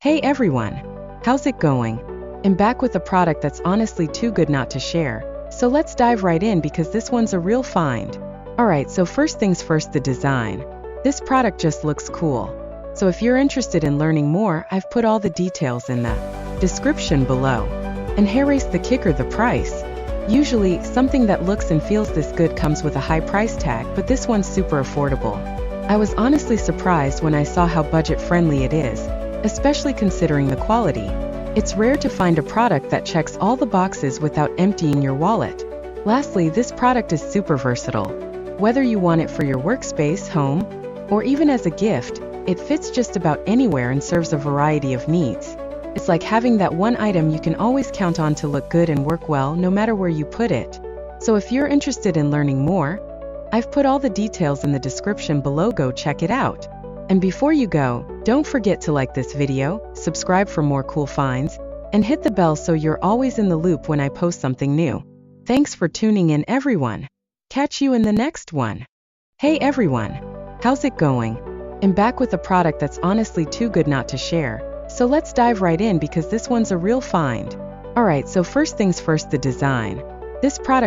Hey everyone! How's it going? I'm back with a product that's honestly too good not to share, so let's dive right in because this one's a real find. Alright, so first things first, the design. This product just looks cool. So if you're interested in learning more, I've put all the details in the description below. And here's the kicker, the price. Usually, something that looks and feels this good comes with a high price tag, but this one's super affordable. I was honestly surprised when I saw how budget-friendly it is, especially considering the quality. It's rare to find a product that checks all the boxes without emptying your wallet. Lastly, this product is super versatile. Whether you want it for your workspace, home, or even as a gift, it fits just about anywhere and serves a variety of needs. It's like having that one item you can always count on to look good and work well no matter where you put it. So if you're interested in learning more, I've put all the details in the description below. Go check it out. And before you go, don't forget to like this video, subscribe for more cool finds, and hit the bell so you're always in the loop when I post something new. Thanks for tuning in, everyone. Catch you in the next one. Hey everyone! How's it going? I'm back with a product that's honestly too good not to share, so let's dive right in because this one's a real find. Alright, so first things first, the design. This product